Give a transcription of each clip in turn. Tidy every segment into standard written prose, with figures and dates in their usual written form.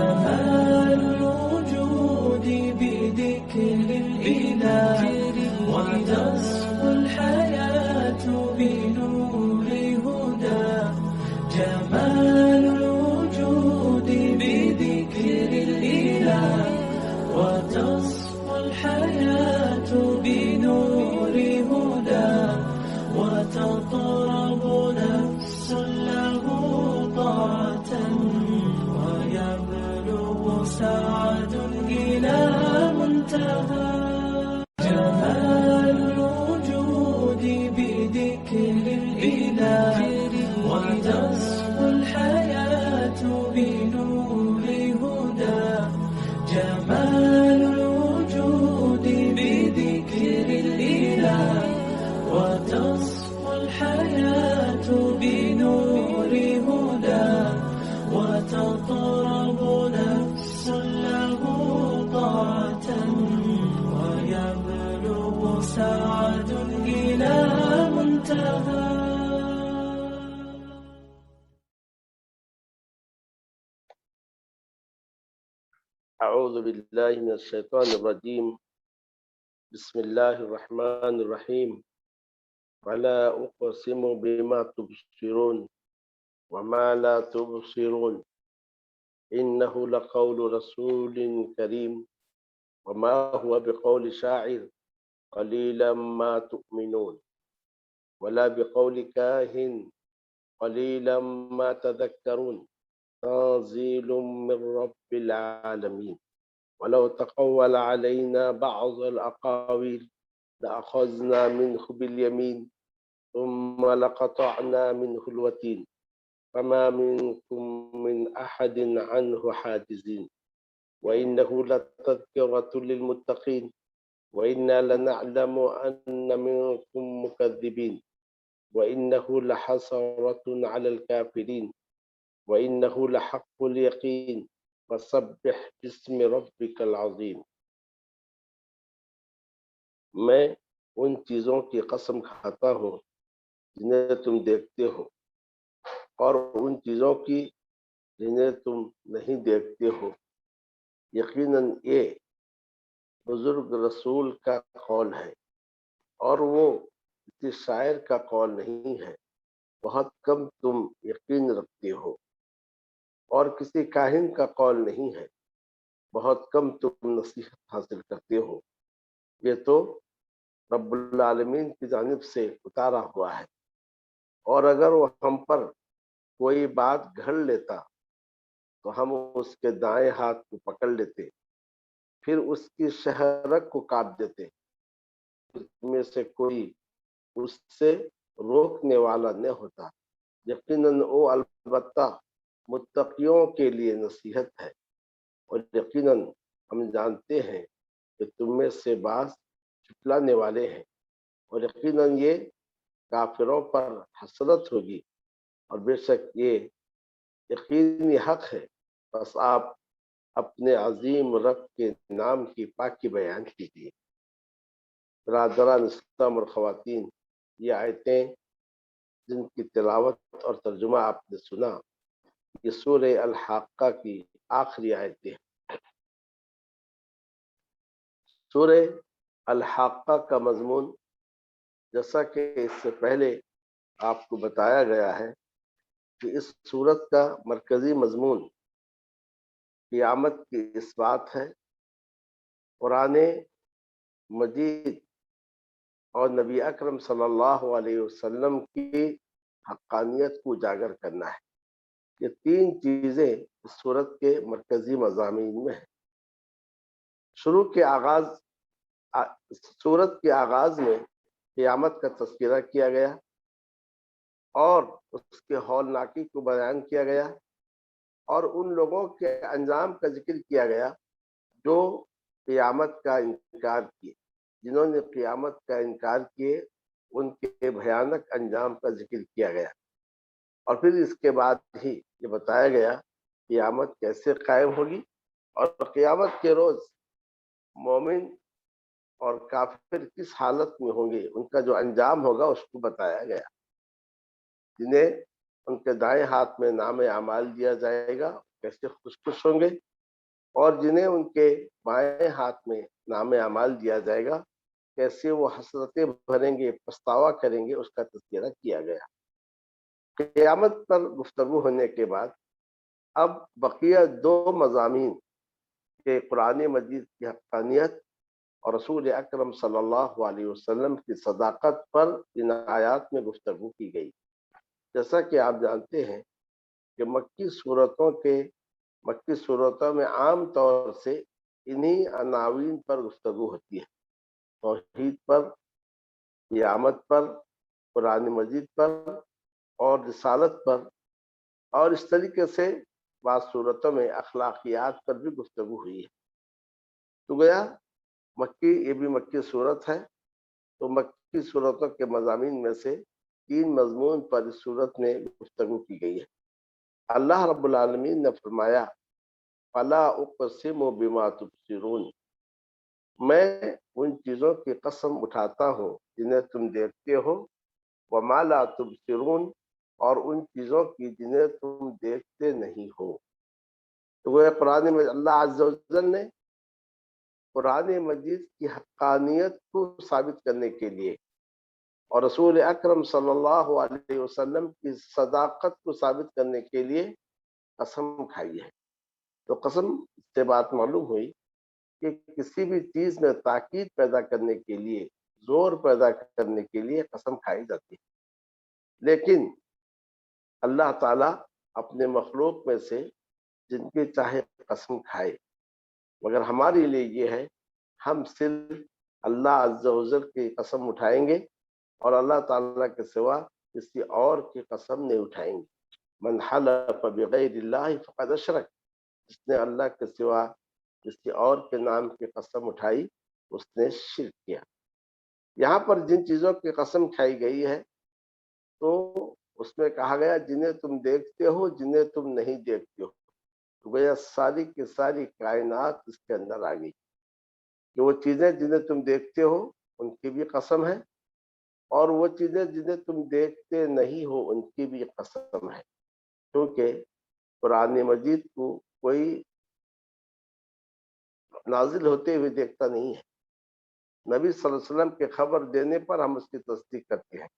جمال الوجود بذكر الإله وتصفو الحياة بنور هدى. جمال الوجود بذكر الإله وتصفو الحياة بنور هدى. وتطرب نفس له طاعة ويبلغ سعد إلى منتهى. جمال الوجود بذكر الإله وتصفو الحياة بنور هدى. جمال الوجود بذكر الإله وتصفو الحياة بنور هدى. وتطرب نفس له طاعة ويبلغ سعد إلى منتهى. أعوذ بالله من الشيطان الرجيم. بسم الله الرحمن الرحيم. ولا أقسم بما تبصرون وما لا تبصرون إنه لقول رسول كريم وما هو بقول شاعر قليلا ما تؤمنون ولا بقول كاهن قليلا ما تذكرون تنزيل من رب العالمين. ولو تقول علينا بعض الأقاويل لأخذنا منه باليمين ثم لقطعنا منه الوتين فما منكم من أحد عنه حاجزين. وإنه لتذكرة للمتقين وإنا لنعلم أن منكم مكذبين وإنه لحسرة على الكافرين وإنه لحق اليقين فسبح باسم ربك العظيم. میں ان چیزوں کی قسم کھاتا ہوں جنہیں تم دیکھتے ہو اور ان چیزوں کی جنہیں تم نہیں دیکھتے ہو. یقیناً یہ بزرگ رسول کا قول ہے اور وہ کسی شاعر کا قول نہیں ہے. بہت کم تم یقین رکھتے ہو اور کسی کاہن کا قول نہیں ہے. بہت کم تم نصیحت حاصل کرتے ہو. یہ تو رب العالمین کی جانب سے اتارا ہوا ہے، اور اگر وہ ہم پر کوئی بات گھڑ لیتا تو ہم اس کے دائیں ہاتھ کو پکڑ لیتے، پھر اس کی شہرک کو کاٹ دیتے. میں سے کوئی اس سے روکنے والا نہ ہوتا. یقیناً وہ البتہ متقیوں کے لیے نصیحت ہے، اور یقیناً ہم جانتے ہیں کہ تم میں سے بعض جھٹلانے والے ہیں، اور یقیناً یہ کافروں پر حسرت ہوگی، اور بے شک یہ یقینی حق ہے. بس آپ اپنے عظیم رب کے نام کی پاکی بیان کیجیے. برادران اسلام اور خواتین، یہ آیتیں جن کی تلاوت اور ترجمہ آپ نے سنا، یہ سورہ الحاقہ کی آخری آیتیں ہیں. سورہ الحاقہ کا مضمون، جیسا کہ اس سے پہلے آپ کو بتایا گیا ہے کہ اس سورت کا مرکزی مضمون قیامت کی اس بات ہے. قرآن مجید اور نبی اکرم صلی اللہ علیہ وسلم کی حقانیت کو اجاگر کرنا ہے. یہ تین چیزیں اس سورت کے مرکزی مضامین میں ہیں. سورت کے آغاز میں قیامت کا تذکرہ کیا گیا اور اس کے ہولناکی کو بیان کیا گیا، اور ان لوگوں کے انجام کا ذکر کیا گیا جو قیامت کا انکار کیے. جنہوں نے قیامت کا انکار کیے ان کے بھیانک انجام کا ذکر کیا گیا، اور پھر اس کے بعد ہی یہ بتایا گیا قیامت کیسے قائم ہوگی، اور قیامت کے روز مومن اور کافر کس حالت میں ہوں گے، ان کا جو انجام ہوگا اس کو بتایا گیا. جنہیں ان کے دائیں ہاتھ میں نام اعمال دیا جائے گا کیسے خوش خوش ہوں گے، اور جنہیں ان کے بائیں ہاتھ میں نام اعمال دیا جائے گا کیسے وہ حسرتیں بھریں گے، پچھتاوا کریں گے، اس کا تذکرہ کیا گیا۔ قیامت پر گفتگو ہونے کے بعد اب بقیہ دو مضامین کہ قرآن مجید کی حقانیت اور رسول اکرم صلی اللہ علیہ وسلم کی صداقت پر ان آیات میں گفتگو کی گئی۔ جیسا کہ آپ جانتے ہیں کہ مکی صورتوں میں عام طور سے انہی عناوین پر گفتگو ہوتی ہے، توحید پر، قیامت پر، قرآن مجید پر اور رسالت پر، اور اس طریقے سے بعض صورتوں میں اخلاقیات پر بھی گفتگو ہوئی ہے۔ تو گویا یہ بھی مکی صورت ہے، تو مکی صورتوں کے مضامین میں سے 3 مضمون پر اس صورت میں گفتگو کی گئی ہے۔ اللہ رب العالمین نے فرمایا فَلَا أُقْسِمُ بِمَا تُبْصِرُونَ، میں ان چیزوں کی قسم اٹھاتا ہوں جنہیں تم دیکھتے ہو، وَمَا لَا تُبْصِرُونَ، اور ان چیزوں کی جنہیں تم دیکھتے نہیں ہو۔ تو وہ قرآن میں اللہ عز و جل نے قرآن مجید کی حقانیت کو ثابت کرنے کے لیے اور رسول اکرم صلی اللہ علیہ وسلم کی صداقت کو ثابت کرنے کے لیے قسم کھائی ہے۔ تو قسم سے بات معلوم ہوئی کہ کسی بھی چیز میں تاکید پیدا کرنے کے لیے، زور پیدا کرنے کے لیے قسم کھائی جاتی ہے، لیکن اللہ تعالیٰ اپنے مخلوق میں سے جن کی چاہے قسم کھائے، مگر ہمارے لیے یہ ہے ہم صرف اللہ عز و جل کی قسم اٹھائیں گے اور اللہ تعالیٰ کے سوا کسی اور کی قسم نہیں اٹھائیں گے۔ من حلف بغیر اللہ فقد اشرک، جس نے اللہ کے سوا کسی اور کے نام کی قسم اٹھائی اس نے شرک کیا۔ یہاں پر جن چیزوں کی قسم کھائی گئی ہے تو اس میں کہا گیا جنہیں تم دیکھتے ہو، جنہیں تم نہیں دیکھتے ہو، تو گویا ساری کی ساری کائنات اس کے اندر آ گئی کہ وہ چیزیں جنہیں تم دیکھتے ہو ان کی بھی قسم ہے، اور وہ چیزیں جنہیں تم دیکھتے نہیں ہو ان کی بھی قسم ہے، کیونکہ قرآن مجید کو کوئی نازل ہوتے ہوئے دیکھتا نہیں ہے۔ نبی صلی اللہ علیہ وسلم کے خبر دینے پر ہم اس کی تصدیق کرتے ہیں،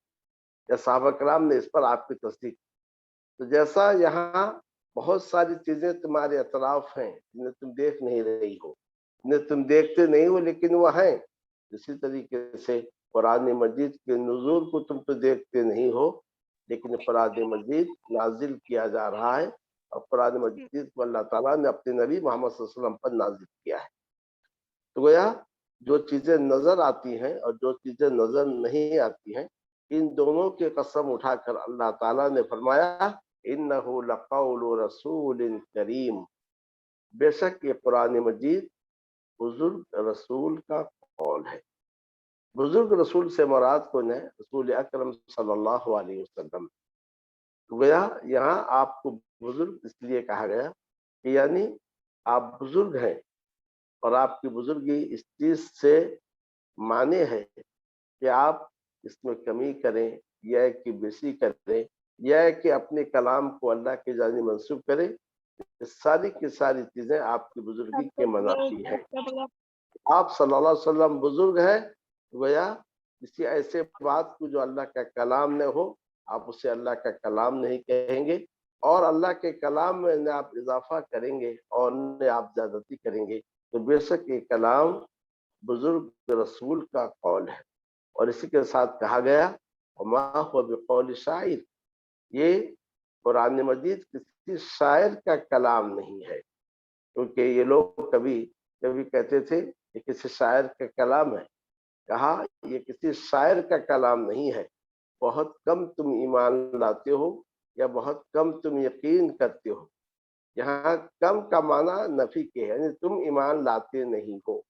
یا صحابہ کرام نے اس پر آپ کی تصدیق۔ تو جیسا یہاں بہت ساری چیزیں تمہارے اطراف ہیں جنہیں تم دیکھ نہیں رہی ہو، جنہیں تم دیکھتے نہیں ہو لیکن وہ ہیں، اسی طریقے سے قرآن مجید کے نزول کو تم تو دیکھتے نہیں ہو لیکن قرآن مجید نازل کیا جا رہا ہے، اور قرآن مجید کو اللہ تعالیٰ نے اپنے نبی محمد صلی اللہ علیہ وسلم پر نازل کیا ہے۔ تو گویا جو چیزیں نظر آتی ہیں اور جو چیزیں نظر نہیں آتی ہیں، ان دونوں کی قسم اٹھا کر اللہ تعالیٰ نے فرمایا اِنَّهُ لَقَوْلُ رَسُولٍ کریم، بے شک یہ قرآن مجید بزرگ رسول کا قول ہے۔ بزرگ رسول سے مراد کون ہے؟ رسول اکرم صلی اللہ علیہ وسلم۔ گویا یہاں آپ کو بزرگ اس لیے کہا گیا کہ یعنی آپ بزرگ ہیں، اور آپ کی بزرگی اس چیز سے معنی ہے کہ آپ اس میں کمی کریں یا کہ بیشی کریں یا کہ اپنے کلام کو اللہ کی جانب منسوب کریں، ساری کی ساری چیزیں آپ کی بزرگی کے منافی ہیں۔ آپ صلی اللہ علیہ وسلم بزرگ ہیں، گویا کسی ایسے بات کو جو اللہ کا کلام نہ ہو آپ اسے اللہ کا کلام نہیں کہیں گے، اور اللہ کے کلام میں نہ آپ اضافہ کریں گے اور نہ آپ زیادتی کریں گے، تو بے شک یہ کلام بزرگ رسول کا قول ہے۔ اور اسی کے ساتھ کہا گیا وما هو بقول شاعر، یہ قرآن مجید کسی شاعر کا کلام نہیں ہے، کیونکہ یہ لوگ کبھی کہتے تھے یہ کسی شاعر کا کلام ہے۔ کہا یہ کسی شاعر کا کلام نہیں ہے، بہت کم تم ایمان لاتے ہو یا بہت کم تم یقین کرتے ہو۔ یہاں کم کا معنی نفی کے ہے، یعنی تم ایمان لاتے نہیں ہو،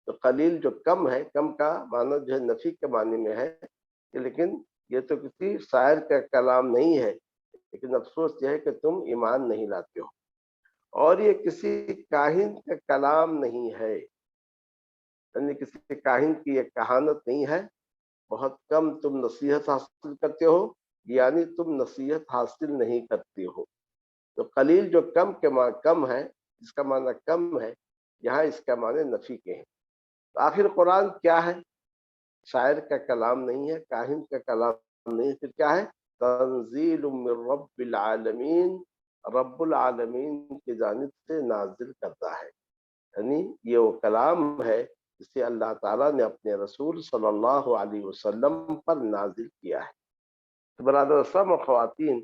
تو قلیل جو کم ہے، کم کا معنی جو ہے نفی کے معنی میں ہے، لیکن یہ تو کسی شاعر کا کلام نہیں ہے، لیکن افسوس یہ ہے کہ تم ایمان نہیں لاتے ہو۔ اور یہ کسی کاہن کا کلام نہیں ہے، یعنی کسی کاہن کی یہ کہانت نہیں ہے، بہت کم تم نصیحت حاصل کرتے ہو، یعنی تم نصیحت حاصل نہیں کرتے ہو۔ تو قلیل جو کم کے کم ہے، جس کا معنی کم ہے، یہاں اس کا معنی نفی کے ہیں۔ تو آخر قرآن کیا ہے؟ شاعر کا کلام نہیں ہے، کاہن کا کلام نہیں ہے، پھر کیا ہے؟ تنزیل من رب العالمین، رب العالمین کی جانب سے نازل کرتا ہے، یعنی یہ وہ کلام ہے جسے اللہ تعالیٰ نے اپنے رسول صلی اللہ علیہ وسلم پر نازل کیا ہے۔ تو برادر اسلام اور خواتین،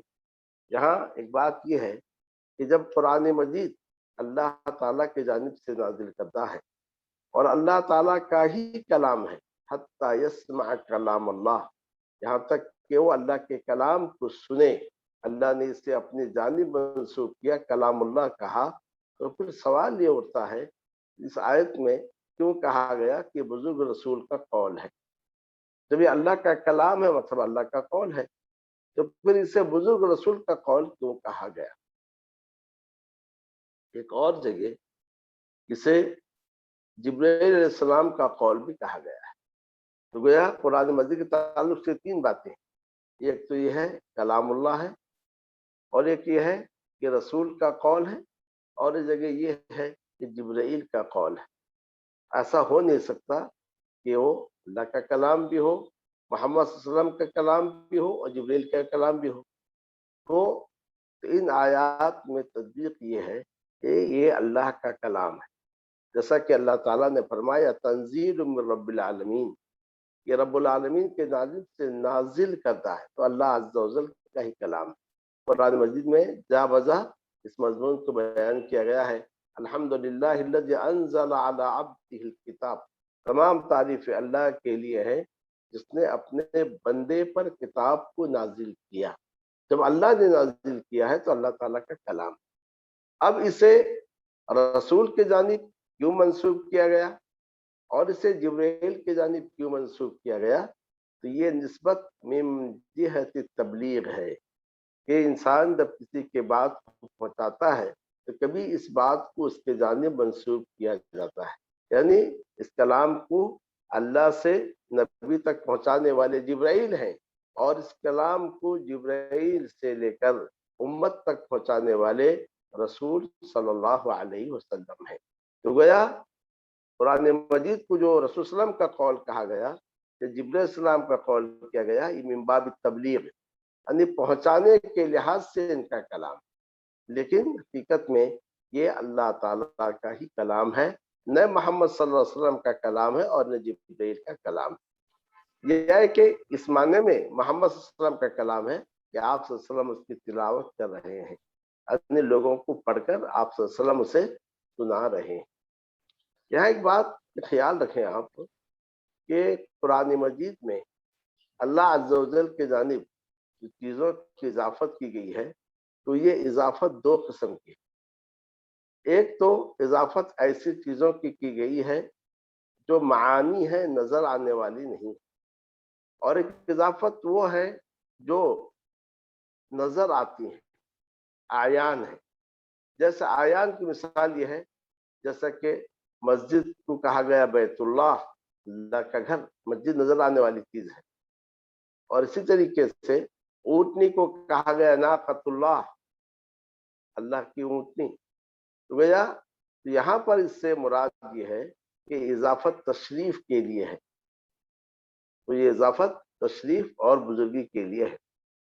یہاں ایک بات یہ ہے کہ جب قرآن مجید اللہ تعالیٰ کی جانب سے نازل کرتا ہے اور اللہ تعالیٰ کا ہی کلام ہے، حتیٰ یسمع کلام اللہ، یہاں تک کہ وہ اللہ کے کلام کو سنے، اللہ نے اسے اپنی جانب منسوب کیا، کلام اللہ کہا، تو پھر سوال یہ اٹھتا ہے اس آیت میں کیوں کہا گیا کہ بزرگ رسول کا قول ہے؟ جب یہ اللہ کا کلام ہے مطلب اللہ کا قول ہے، تو پھر اسے بزرگ رسول کا قول کیوں کہا گیا؟ ایک اور جگہ اسے جبرائیل علیہ السلام کا قول بھی کہا گیا ہے۔ تو گویا قرآن مجید کے تعلق سے تین باتیں، ایک تو یہ ہے کلام اللہ ہے، اور ایک یہ ہے کہ رسول کا قول ہے، اور ایک جگہ یہ ہے کہ جبرائیل کا قول ہے۔ ایسا ہو نہیں سکتا کہ وہ اللہ کا کلام بھی ہو، محمد صلی اللہ علیہ وسلم کا کلام بھی ہو اور جبرائیل کا کلام بھی ہو۔ تو ان آیات میں تصدیق یہ ہے کہ یہ اللہ کا کلام ہے، جیسا کہ اللہ تعالیٰ نے فرمایا تنزیل من رب العالمین، یہ رب العالمین کے نازل سے نازل کرتا ہے، تو اللہ عز و جل کا ہی کلام ہے۔ قرآن مجید میں جا بجا اس مضمون کو بیان کیا گیا ہے، الحمدللہ الذی انزل علی عبدہ الکتاب، تمام تعریف اللہ کے لیے ہے جس نے اپنے بندے پر کتاب کو نازل کیا۔ جب اللہ نے نازل کیا ہے تو اللہ تعالیٰ کا کلام۔ اب اسے رسول کی جانب کیوں منسوب کیا گیا اور اسے جبرائیل کی جانب کیوں منسوب کیا گیا؟ تو یہ نسبت من جہت تبلیغ ہے کہ انسان جب کسی کے بات کو پہنچاتا ہے تو کبھی اس بات کو اس کے جانب منسوب کیا جاتا ہے، یعنی اس کلام کو اللہ سے نبی تک پہنچانے والے جبرائیل ہیں، اور اس کلام کو جبرائیل سے لے کر امت تک پہنچانے والے رسول صلی اللہ علیہ وسلم ہیں۔ تو گویا قرآن مجید کو جو رسول صلی اللہ علیہ وسلم کا قول کہا گیا، کہ جبرائیل السلام کا قول کیا گیا، یہ من باب تبلیغ، یعنی پہنچانے کے لحاظ سے ان کا کلام، لیکن حقیقت میں یہ اللہ تعالیٰ کا ہی کلام ہے، نہ محمد صلی اللہ علیہ وسلم کا کلام ہے اور نہ جبرائیل کا کلام۔ یہ ہے کہ اس معنی میں محمد صلی اللہ علیہ وسلم کا کلام ہے کہ آپ صلی اللہ علیہ وسلم اس کی تلاوت کر رہے ہیں، اپنے لوگوں کو پڑھ کر آپ صلی اللہ علیہ وسلم اسے سنا رہے ہیں۔ یہاں ایک بات خیال رکھیں آپ کہ قرآن مجید میں اللہ عز و جل کے جانب جو چیزوں کی اضافت کی گئی ہے، تو یہ اضافت دو قسم کی، ایک تو اضافت ایسی چیزوں کی گئی ہے جو معانی ہے، نظر آنے والی نہیں، اور ایک اضافت وہ ہے جو نظر آتی ہیں، آیان ہے۔ جیسے آیان کی مثال یہ ہے جیسا کہ مسجد کو کہا گیا بیت اللہ، اللہ کا گھر، مسجد نظر آنے والی چیز ہے، اور اسی طریقے سے اونٹنی کو کہا گیا ناقۃ اللہ، اللہ کی اونٹنی۔ تو گیا یہاں پر اس سے مراد یہ ہے کہ اضافت تشریف کے لیے ہے، تو یہ اضافت تشریف اور بزرگی کے لیے ہے،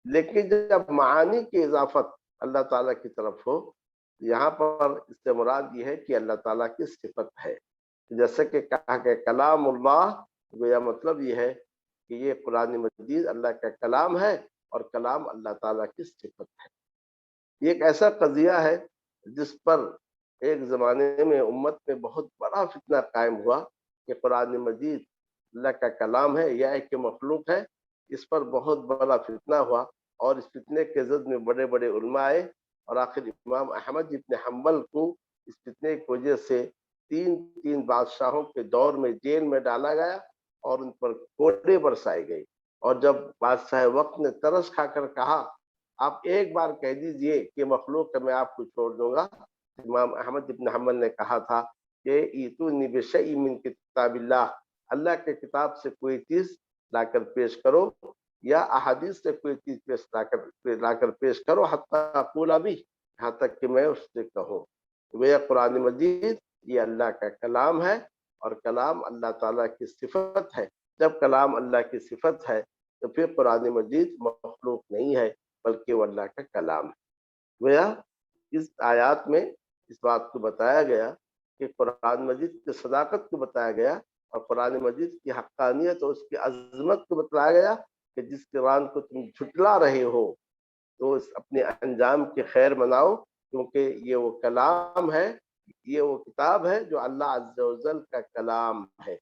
لیکن جب معانی کی اضافت اللہ تعالیٰ کی طرف ہو، یہاں پر اس سے مراد یہ ہے کہ اللہ تعالیٰ کی صفت ہے، جیسے کہ کہا کہ کلام اللہ، گویا مطلب یہ ہے کہ یہ قرآن مجید اللہ کا کلام ہے اور کلام اللہ تعالیٰ کی صفت ہے۔ یہ ایک ایسا قضیہ ہے جس پر ایک زمانے میں امت میں بہت بڑا فتنہ قائم ہوا کہ قرآن مجید اللہ کا کلام ہے یا ایک مخلوق ہے، اس پر بہت بڑا فتنہ ہوا، اور اس فتنے کے زد میں بڑے بڑے علماء آئے، اور آخر امام احمد ابن حنبل کو اس فتنے کی وجہ سے تین بادشاہوں کے دور میں جیل میں ڈالا گیا اور ان پر کوڑے برسائے گئے، اور جب بادشاہ وقت نے ترس کھا کر کہا آپ ایک بار کہہ دیجئے کہ مخلوق کا میں آپ کو چھوڑ دوں گا، امام احمد ابن حنبل نے کہا تھا کہ ایتونی بشیء من کتاب اللہ، اللہ کے کتاب سے کوئی چیز لا کر پیش کرو، یا احادیث سے کوئی چیز لا کر پیش کرو، حتی اقول بھی، یہاں تک کہ میں اس سے کہوں۔ وہ قرآن مجید یہ اللہ کا کلام ہے، اور کلام اللہ تعالیٰ کی صفت ہے۔ جب کلام اللہ کی صفت ہے تو پھر قرآن مجید مخلوق نہیں ہے بلکہ وہ اللہ کا کلام ہے۔ گویا اس آیات میں اس بات کو بتایا گیا کہ قرآن مجید کی صداقت کو بتایا گیا، اور قرآن مجید کی حقانیت اور اس کی عظمت کو بتلایا گیا کہ جس قرآن کو تم جھٹلا رہے ہو تو اپنے انجام کی خیر مناؤ، کیونکہ یہ وہ کلام ہے، یہ وہ کتاب ہے جو اللہ عز و جل کا کلام ہے۔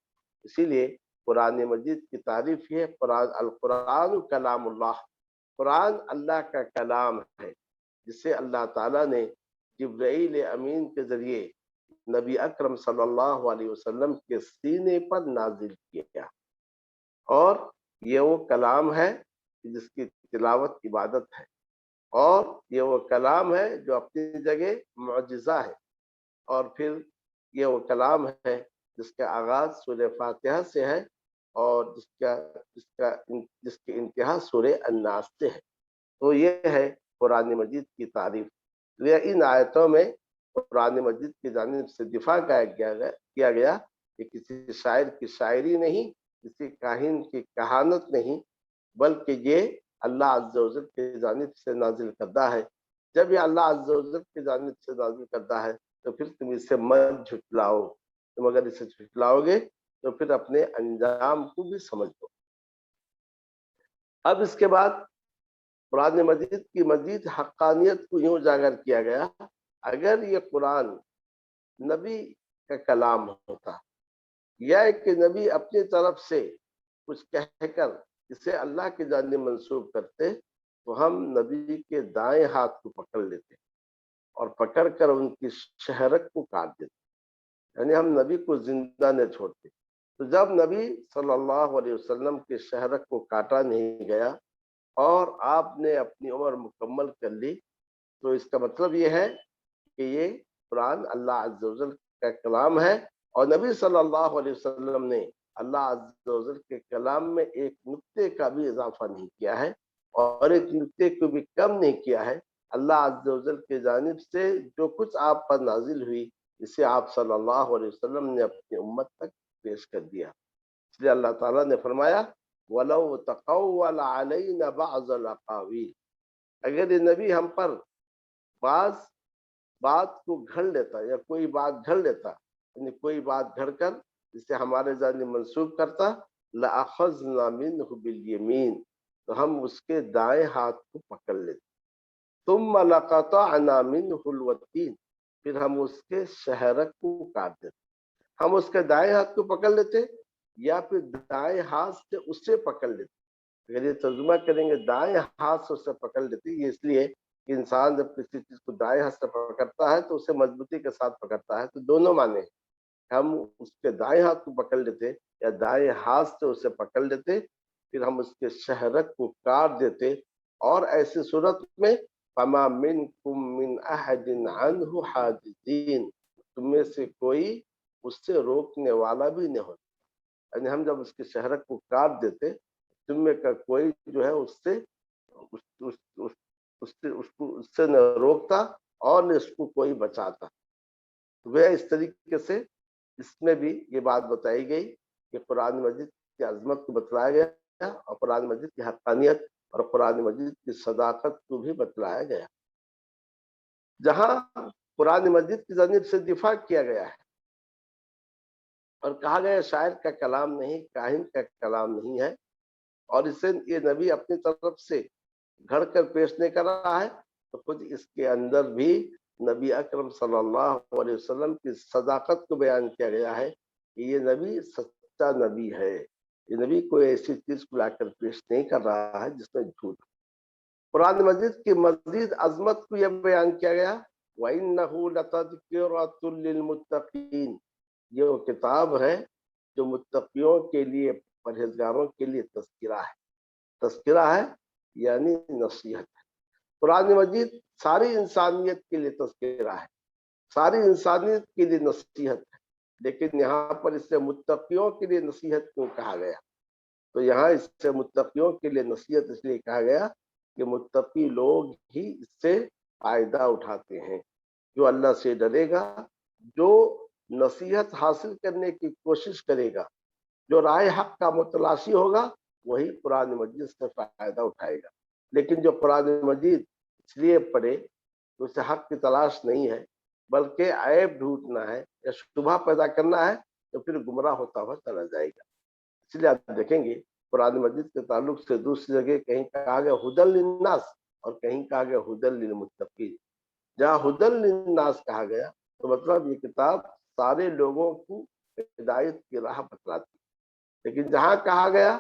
اسی لیے قرآن مجید کی تعریف یہ القرآن کلام اللہ، قرآن اللہ کا کلام ہے جسے اللہ تعالیٰ نے جبرائیل امین کے ذریعے نبی اکرم صلی اللہ علیہ وسلم کے سینے پر نازل کیا، اور یہ وہ کلام ہے جس کی تلاوت عبادت ہے، اور یہ وہ کلام ہے جو اپنی جگہ معجزہ ہے، اور پھر یہ وہ کلام ہے جس کا آغاز سورہ فاتحہ سے ہے اور جس کی انتہا سورہ الناس سے ہے۔ تو یہ ہے قرآن مجید کی تعریف۔ ان آیتوں میں قرآن مجید کی جانب سے دفاع کیا گیا کہ کسی شاعر کی شاعری نہیں، کسی کاہن کی کہانت نہیں، بلکہ یہ اللہ عز و جل کی جانب سے نازل کردہ ہے۔ جب یہ اللہ عز و جل کی جانب سے نازل کردہ ہے تو پھر تم اسے مت جھٹلاؤ، تم اگر اسے جھٹلاؤ گے تو پھر اپنے انجام کو بھی سمجھ لو۔ اب اس کے بعد قرآن مجید کی مزید حقانیت کو یوں اجاگر کیا گیا، اگر یہ قرآن نبی کا کلام ہوتا یا ایک نبی اپنی طرف سے کچھ کہہ کر اسے اللہ کی جانب منسوب کرتے تو ہم نبی کے دائیں ہاتھ کو پکڑ لیتے اور پکڑ کر ان کی شہرک کو کاٹ دیتے، یعنی ہم نبی کو زندہ نہ چھوڑتے۔ تو جب نبی صلی اللہ علیہ وسلم کے شہرک کو کاٹا نہیں گیا اور آپ نے اپنی عمر مکمل کر لی، تو اس کا مطلب یہ ہے کہ یہ قرآن اللہ عز و جل کا کلام ہے، اور نبی صلی اللہ علیہ وسلم نے اللہ عز و جل کے کلام میں ایک نقطے کا بھی اضافہ نہیں کیا ہے اور ایک نقطے کو بھی کم نہیں کیا ہے۔ اللہ عز و جل کی جانب سے جو کچھ آپ پر نازل ہوئی اسے آپ صلی اللہ علیہ وسلم نے اپنی امت تک پیش کر دیا۔ اس لیے اللہ تعالیٰ نے فرمایا وَلَوْ تَقَوَّلَ عَلَيْنَا بَعْضَ الْأَقَاوِيلِ، اگر یہ نبی ہم پر بعض بات کو گھڑ لیتا یا کوئی بات گھڑ لیتا، یعنی کوئی بات گھڑ کر جسے ہمارے جانب منسوب کرتا، لَأَخَذْنَا مِنْهُ بِالْيَمِينِ، تو ہم اس کے دائیں ہاتھ کو پکڑ لیتے، ثُمَّ لَقَطَعْنَا مِنْهُ الْوَتِينَ، پھر ہم اس کے شہرک کو کاٹ دیتے۔ ہم اس کے دائیں ہاتھ کو پکڑ لیتے یا پھر دائیں ہاتھ سے اسے پکڑ لیتے۔ اگر یہ ترجمہ کریں گے دائیں ہاتھ سے اسے پکڑ لیتے، یہ اس لیے کہ انسان جب کسی چیز کو دائیں ہاتھ سے پکڑتا ہے تو اسے مضبوطی کے ساتھ پکڑتا ہے، تو دونوں معنی ہیں، ہم اس کے دائیں ہاتھ کو پکڑ لیتے یا دائیں ہاتھ سے اسے پکڑ لیتے، پھر ہم اس کے شہرک کو کاٹ دیتے، اور ایسی صورت میں فَمَا مِنْكُمْ مِنْ أَحَدٍ عَنْهُ حَاجِزِينَ، تم میں سے کوئی اس سے روکنے والا بھی نہیں ہوتا، یعنی ہم جب اس کے شہرک کو کاٹ دیتے تم میں کا کوئی جو ہے اس سے نہ روکتا اور نہ اس کو کوئی بچاتا۔ وہ اس طریقے سے اس میں بھی یہ بات بتائی گئی کہ قرآن مجید کی عظمت کو بتلایا گیا اور قرآن مجید کی حقانیت اور قرآن مجید کی صداقت کو بھی بتلایا گیا۔ جہاں قرآن مجید کی جانب سے دفاع کیا گیا ہے اور کہا گیا شاعر کا کلام نہیں، کاہن کا کلام نہیں ہے، اور اسے یہ نبی اپنی طرف سے گھڑ کر پیش نہیں کر رہا ہے، تو خود اس کے اندر بھی نبی اکرم صلی اللہ علیہ وسلم کی صداقت کو بیان کیا گیا ہے کہ یہ نبی سچا نبی ہے، یہ نبی کوئی ایسی چیز کو لا کر پیش نہیں کر رہا ہے جس میں جھوٹ۔ قرآن مجید کی مزید عظمت کو یہ بیان کیا گیا وَإِنَّهُ لَتَذْكِرَةٌ لِّلْمُتَّقِينَ، یہ وہ کتاب ہے جو متقیوں کے لیے، پرہیزگاروں کے لیے تذکرہ ہے۔ تذکرہ ہے یعنی نصیحت ہے۔ قرآن مجید ساری انسانیت کے لیے تذکرہ ہے، ساری انسانیت کے لیے نصیحت ہے، لیکن یہاں پر اس سے متقیوں کے لیے نصیحت کیوں کہا گیا؟ تو یہاں اس سے متقیوں کے لیے نصیحت اس لیے کہا گیا کہ متقی لوگ ہی اس سے فائدہ اٹھاتے ہیں، جو اللہ سے ڈرے گا، جو نصیحت حاصل کرنے کی کوشش کرے گا، جو رائے حق کا متلاشی ہوگا، وہی قرآن مجید سے فائدہ اٹھائے گا۔ لیکن جو قرآن مجید اس لیے پڑھے کہ اسے حق کی تلاش نہیں ہے، بلکہ عیب ڈھونڈنا ہے یا شبہ پیدا کرنا ہے، تو پھر گمراہ ہوتا ہوا چلا جائے گا۔ اس لیے آپ دیکھیں گے قرآن مجید کے تعلق سے دوسری جگہ کہیں کہا گیا ہدی للناس اور کہیں کہا گیا ہدی للمتقین۔ جہاں ہدی للناس کہا گیا تو مطلب یہ کتاب سارے لوگوں کو ہدایت کی راہ بتلاتی، لیکن جہاں کہا گیا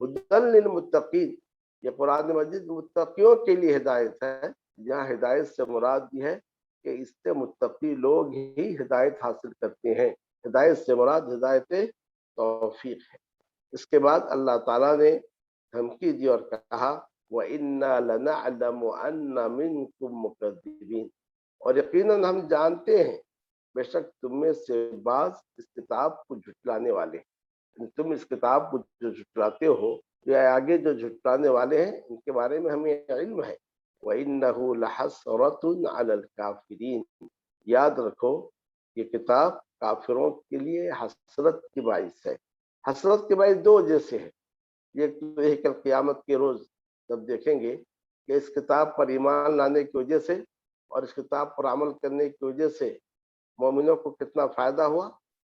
ہدی للمتقین، یہ قرآن مجید متقیوں کے لیے ہدایت ہے، یہاں ہدایت سے مراد یہ ہے کہ اس سے متقی لوگ ہی ہدایت حاصل کرتے ہیں۔ ہدایت سے مراد ہدایت توفیق ہے۔ اس کے بعد اللہ تعالیٰ نے دھمکی دی اور کہا وَإِنَّا لَنَعْلَمُ أَنَّ مِنْكُمْ مُكَذِّبِينَ، اور یقیناً ہم جانتے ہیں بے شک تم میں سے بعض اس کتاب کو جھٹلانے والے ہیں۔ تم اس کتاب کو جو جھٹلاتے ہو یا آگے جو جھٹلانے والے ہیں، ان کے بارے میں ہمیں علم ہے۔ وَإِنَّهُ لَحَسْرَةٌ عَلَى الْكَافِرِينَ، یاد رکھو یہ کتاب کافروں کے لیے حسرت کی باعث ہے۔ حسرت کے باعث دو وجہ سے ہے۔ یہ تو ہے کل قیامت کے روز جب دیکھیں گے کہ اس کتاب پر ایمان لانے کی وجہ سے اور اس کتاب پر عمل کرنے کی وجہ سے مومنوں کو کتنا فائدہ ہوا،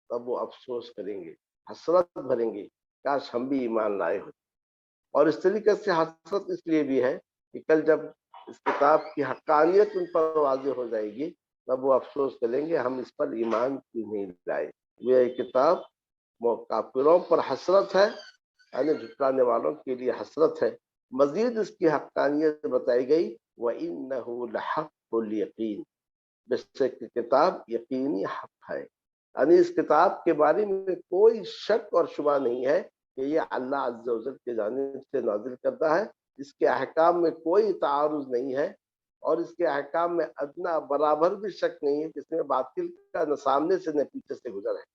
تب وہ افسوس کریں گے، حسرت بھریں گے، کاش ہم بھی ایمان لائے ہوتے۔ اور اس طریقے سے حسرت اس لیے بھی ہے کہ کل جب اس کتاب کی حقانیت ان پر واضح ہو جائے گی، تب وہ افسوس کریں گے ہم اس پر ایمان کیوں نہیں لائے۔ یہ کتاب کافروں پر حسرت ہے، یعنی جھٹلانے والوں کے لیے حسرت ہے۔ مزید اس کی حقانیت بتائی گئی وَإِنَّهُ لَحَقُّ الْيَقِينِ، بے شک کتاب یقینی حق ہے، یعنی اس کتاب کے بارے میں کوئی شک اور شبہ نہیں ہے کہ یہ اللہ عز و جل کی جانب سے نازل کردہ ہے۔ اس کے احکام میں کوئی تعارض نہیں ہے، اور اس کے احکام میں ادنا برابر بھی شک نہیں ہے، جس میں باطل کا نہ سامنے سے نہ پیچھے سے گزر ہے۔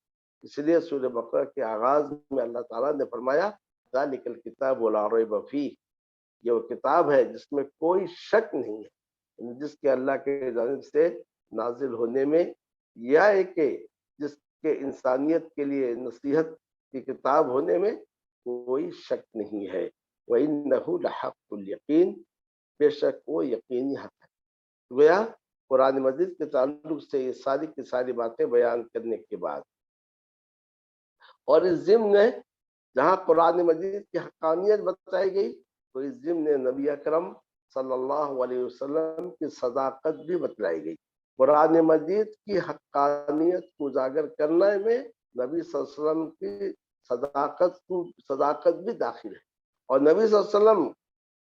اس لیے سورہ بقرہ کے آغاز میں اللہ تعالیٰ نے فرمایا ذالک الکتاب لا ریب فیہ، یہ وہ کتاب ہے جس میں کوئی شک نہیں ہے، جس کے اللہ کے جانب سے نازل ہونے میں، یا ایک کہ جس کے انسانیت کے لیے نصیحت کی کتاب ہونے میں کوئی شک نہیں ہے۔ وَإِنَّهُ لَحَقُّ الْيَقِينِ، بے شک وہ یقینی حق ہے۔ گویا قرآن مجید کے تعلق سے یہ ساری کی ساری باتیں بیان کرنے کے بعد، اور اس ضمن میں جہاں قرآن مجید کی حقانیت بتائی گئی تو اس ضمن نبی اکرم صلی اللہ علیہ وسلم کی صداقت بھی بتلائی گئی۔ قرآن مجید کی حقانیت کو اجاگر کرنے میں نبی صلی اللہ علیہ وسلم کی صداقت بھی داخل ہے، اور نبی صلی اللہ علیہ وسلم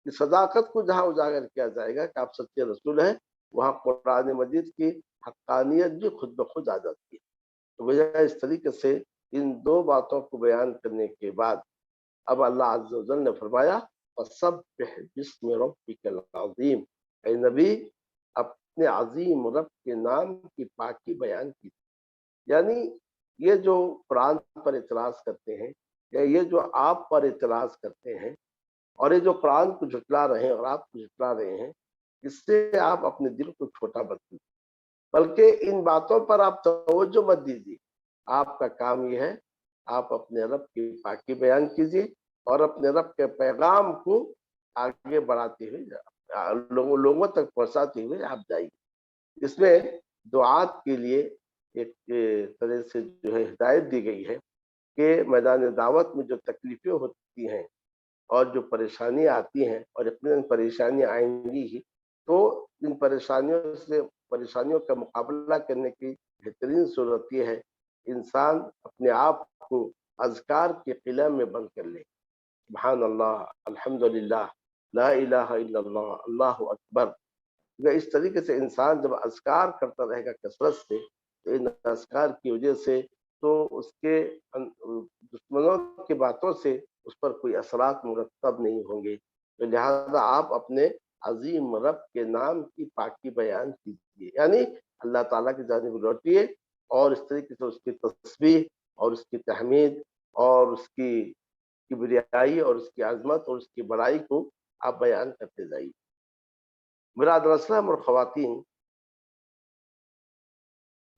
کی صداقت کو جہاں اجاگر کیا جائے گا کہ آپ سچے رسول ہیں، وہاں قرآن مجید کی حقانیت بھی خود بخود آ جاتی ہے۔ تو وجہ اس طریقے سے ان دو باتوں کو بیان کرنے کے بعد اب اللہ عز و جل نے فرمایا فَسَبِّحْ بِاسْمِ رَبِّكَ الْعَظِيمِ، اے نبی اپنے عظیم رب کے نام کی پاکی بیان کی۔ یعنی یہ جو قرآن پر اعتراض کرتے ہیں، یا یہ جو آپ پر اعتراض کرتے ہیں، اور یہ جو قرآن کو جھٹلا رہے ہیں اور آپ کو جھٹلا رہے ہیں، اس سے آپ اپنے دل کو چھوٹا مت کیجیے، بلکہ ان باتوں پر آپ توجہ مت دیجیے۔ آپ کا کام یہ ہے آپ اپنے رب کی پاکی بیان کیجیے اور اپنے رب کے پیغام کو آگے بڑھاتے ہوئے لوگوں تک پہنچاتے ہوئے آپ جائیے۔ اس میں دعات کے لیے ایک طرح سے جو ہے ہدایت دی گئی ہے کہ میدان دعوت میں جو تکلیفیں ہوتی ہیں اور جو پریشانیاں آتی ہیں، اور یقیناً پریشانیاں آئیں گی ہی، تو ان پریشانیوں کا مقابلہ کرنے کی بہترین صورت یہ ہے انسان اپنے آپ کو اذکار کے قلعہ میں بند کر لے۔ سبحان اللہ، الحمدللہ، لا الہ الا اللہ، اللہ اکبر۔ اس طریقے سے انسان جب اذکار کرتا رہے گا کثرت سے، تو ان اذکار کی وجہ سے تو اس کے دشمنوں کی باتوں سے اس پر کوئی اثرات مرتب نہیں ہوں گے۔ تو لہذا آپ اپنے عظیم رب کے نام کی پاکی بیان کیجیے، یعنی اللہ تعالیٰ کی جانب لوٹیے، اور اس طریقے سے اس کی تسبیح اور اس کی تحمید اور اس کی کبریائی اور اس کی عظمت اور اس کی بڑائی کو آپ بیان کرتے جائیے۔ برادر اسلام اور خواتین،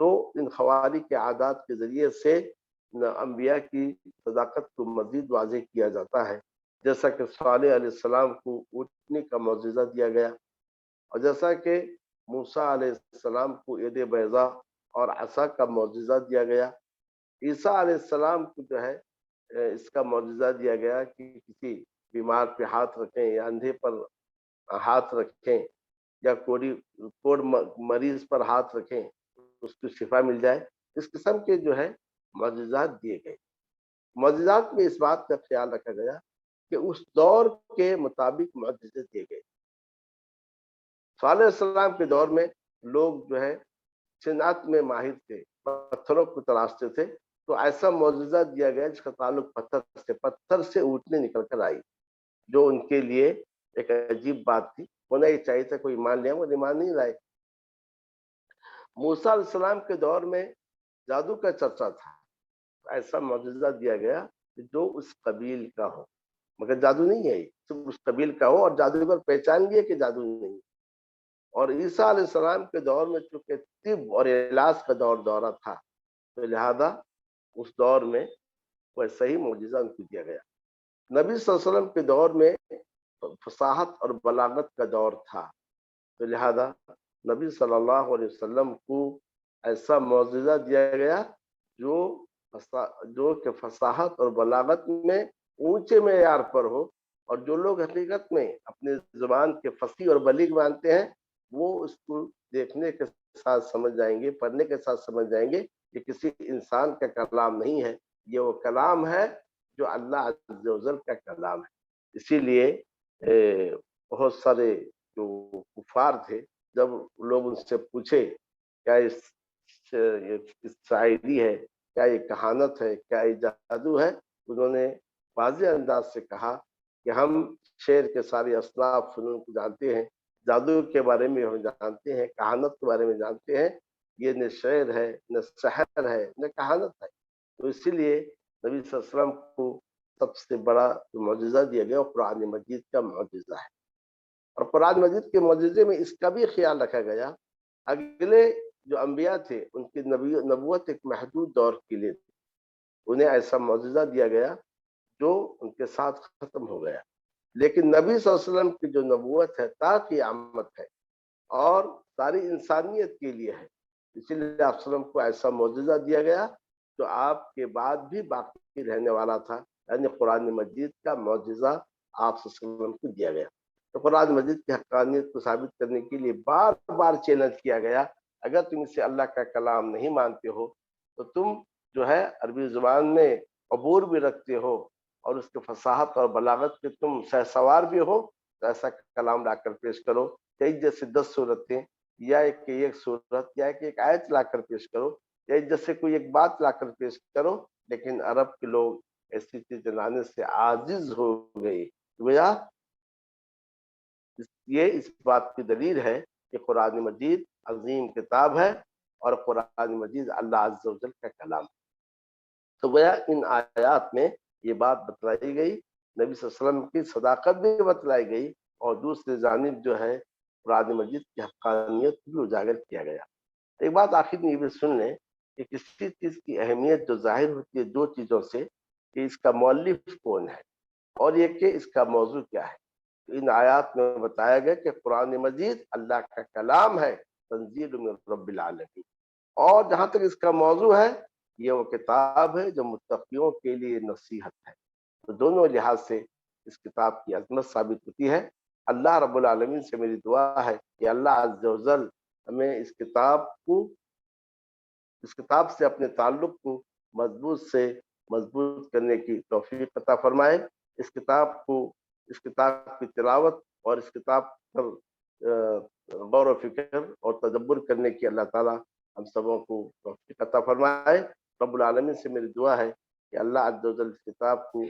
تو ان خوارق کے عادات کے ذریعے سے انبیاء کی صداقت کو مزید واضح کیا جاتا ہے، جیسا کہ صالح علیہ السلام کو اٹھنے کا معجزہ دیا گیا، اور جیسا کہ موسیٰ علیہ السلام کو ید بیضا اور عصا کا معجزہ دیا گیا، عیسیٰ علیہ السلام کو جو ہے اس کا معجزہ دیا گیا کہ کسی بیمار پہ ہاتھ رکھیں یا اندھے پر ہاتھ رکھیں یا کوڑ مریض پر ہاتھ رکھیں اس کو شفا مل جائے۔ اس قسم کے جو ہے معجزات دیے گئے۔ معجزات میں اس بات کا خیال رکھا گیا کہ اس دور کے مطابق معجزے دیے گئے۔ صالح علیہ السلام کے دور میں لوگ جو ہے صنعت میں ماہر تھے، پتھروں کو تراشتے تھے، تو ایسا معجزہ دیا گیا جس کا تعلق پتھر سے اونٹنے نکل کر آئی، جو ان کے لیے ایک عجیب بات تھی، ہونا یہ چاہیے تھا کوئی ایمان لے، وہ ایمان نہیں لائے۔ موسیٰ علیہ السلام کے دور میں جادو کا چرچا تھا، ایسا معجزہ دیا گیا کہ جو اس قبیل کا ہو، مگر جادو نہیں ہے، صرف اس قبیل کا ہو، اور جادوگر پہچان لیے کہ جادو نہیں۔ اور عیسیٰ علیہ السلام کے دور میں چونکہ طب اور علاج کا دورہ تھا، تو لہذا اس دور میں ویسا ہی معجزہ ان کو دیا گیا۔ نبی صلی اللہ علیہ وسلم کے دور میں فصاحت اور بلاغت کا دور تھا، تو لہذا نبی صلی اللہ علیہ وسلم کو ایسا معجزہ دیا گیا جو کہ فصاحت اور بلاغت میں اونچے معیار پر ہو، اور جو لوگ حقیقت میں اپنے زبان کے فصیح اور بلیغ مانتے ہیں وہ اس کو دیکھنے کے ساتھ سمجھ جائیں گے، پڑھنے کے ساتھ سمجھ جائیں گے کہ کسی انسان کا کلام نہیں ہے، یہ وہ کلام ہے جو اللہ عز و جل کا کلام ہے۔ اسی لیے بہت سارے جو کفار تھے، جب لوگ ان سے پوچھے کیا اس شاعری ہے، کیا یہ کہانت ہے، کیا یہ جادو ہے، انہوں نے واضح انداز سے کہا کہ ہم شعر کے سارے اصناف فنون کو جانتے ہیں، جادو کے بارے میں ہم جانتے ہیں، کہانت کے بارے میں جانتے ہیں، یہ نہ شعر ہے، نہ سحر ہے، نہ کہانت ہے۔ تو اسی لیے نبی صلی اللہ علیہ وسلم کو سب سے بڑا جو معجزہ دیا گیا وہ قرآن مجید کا معجزہ ہے، اور قرآن مجید کے معجزے میں اس کا بھی خیال رکھا گیا اگلے جو انبیاء تھے ان کی نبوت ایک محدود دور کے لیے تھی، انہیں ایسا معجزہ دیا گیا جو ان کے ساتھ ختم ہو گیا، لیکن نبی صلی اللہ علیہ وسلم کی جو نبوت ہے تا قیامت ہے اور ساری انسانیت کے لیے ہے، اسی لیے آپ وسلم کو ایسا معجزہ دیا گیا جو آپ کے بعد بھی باقی رہنے والا تھا، یعنی قرآن مجید کا معجزہ آپ صلی اللہ علیہ وسلم کو دیا گیا۔ تو قرآن مجید کی حقانیت کو ثابت کرنے کے لیے بار بار چیلنج کیا گیا، اگر تم اسے اللہ کا کلام نہیں مانتے ہو تو تم جو ہے عربی زبان میں عبور بھی رکھتے ہو اور اس کے فصاحت اور بلاغت کے تم شہسوار بھی ہو، تو ایسا کلام لا کر پیش کرو، ایک جیسے 10 صورتیں یا ایک صورت یا ایک آیت لا کر پیش کرو، یا ایک جیسے کوئی ایک بات لا کر پیش کرو۔ لیکن عرب کے لوگ ایسی چیزیں لانے سے عاجز ہو گئی۔ گویا یہ اس بات کی دلیل ہے کہ قرآن مجید عظیم کتاب ہے اور قرآن مجید اللہ عز و جل کا کلام ہے۔ تو گویا ان آیات میں یہ بات بتلائی گئی، نبی صلی اللہ علیہ وسلم کی صداقت بھی بتلائی گئی، اور دوسری جانب جو ہے قرآن مجید کی حقانیت بھی اجاگر کیا گیا۔ ایک بات آخر میں یہ بھی سن لیں کہ کسی چیز کی اہمیت جو ظاہر ہوتی ہے دو چیزوں سے، کہ اس کا مؤلف کون ہے اور یہ کہ اس کا موضوع کیا ہے۔ تو ان آیات میں بتایا گیا کہ قرآن مجید اللہ کا کلام ہے، تنزیل من رب العالمین، اور جہاں تک اس کا موضوع ہے یہ وہ کتاب ہے جو متقیوں کے لیے نصیحت ہے۔ تو دونوں لحاظ سے اس کتاب کی عظمت ثابت ہوتی ہے۔ اللہ رب العالمین سے میری دعا ہے کہ اللہ عز و جل ہمیں اس کتاب سے اپنے تعلق کو مضبوط کرنے کی توفیق عطا فرمائے، اس کتاب کی تلاوت اور اس کتاب پر غور و فکر اور تدبر کرنے کی اللہ تعالیٰ ہم سبوں کو توفیق عطا فرمائے۔ رب العالمین سے میری دعا ہے کہ اللہ عز و جل اس کتاب کو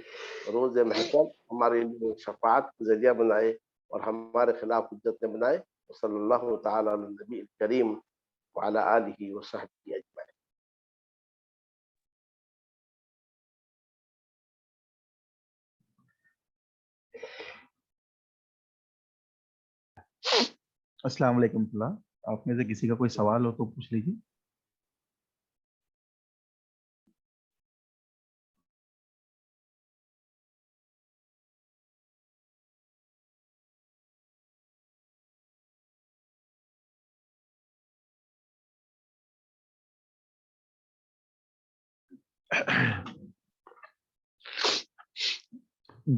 روز محشر ہمارے لیے شفاعت کا ذریعہ بنائے اور ہمارے خلاف حجت نہ بنائے۔ صلی اللہ تعالی علی النبی الکریم وعلی آلہ وصحبہ اجمعین۔ السلام علیکم اللہ، آپ میں سے کسی کا کوئی سوال ہو تو پوچھ لیجیے۔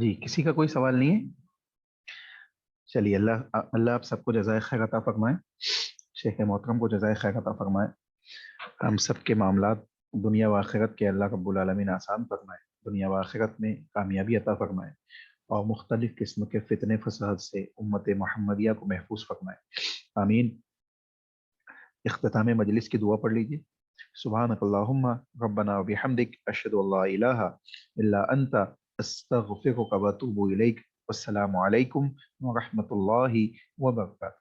جی کسی کا کوئی سوال نہیں ہے؟ چلیے اللہ آپ سب کو جزائے خیر عطا فرمائے، شیخ محترم کو جزائے خیر عطا فرمائے، ہم سب کے معاملات دنیا و آخرت کے اللہ رب العالمین آسان فرمائے، دنیا و آخرت میں کامیابی عطا فرمائے، اور مختلف قسم کے فتنے فساد سے امت محمدیہ کو محفوظ فرمائے، آمین۔ اختتام مجلس کی دعا پڑھ لیجیے۔ سبحانک اللہم ربنا و بحمدک اشہد ان لا الہ الا انت استغفرک و اتوب الیک، والسلام علیکم ورحمۃ اللہ وبرکاتہ۔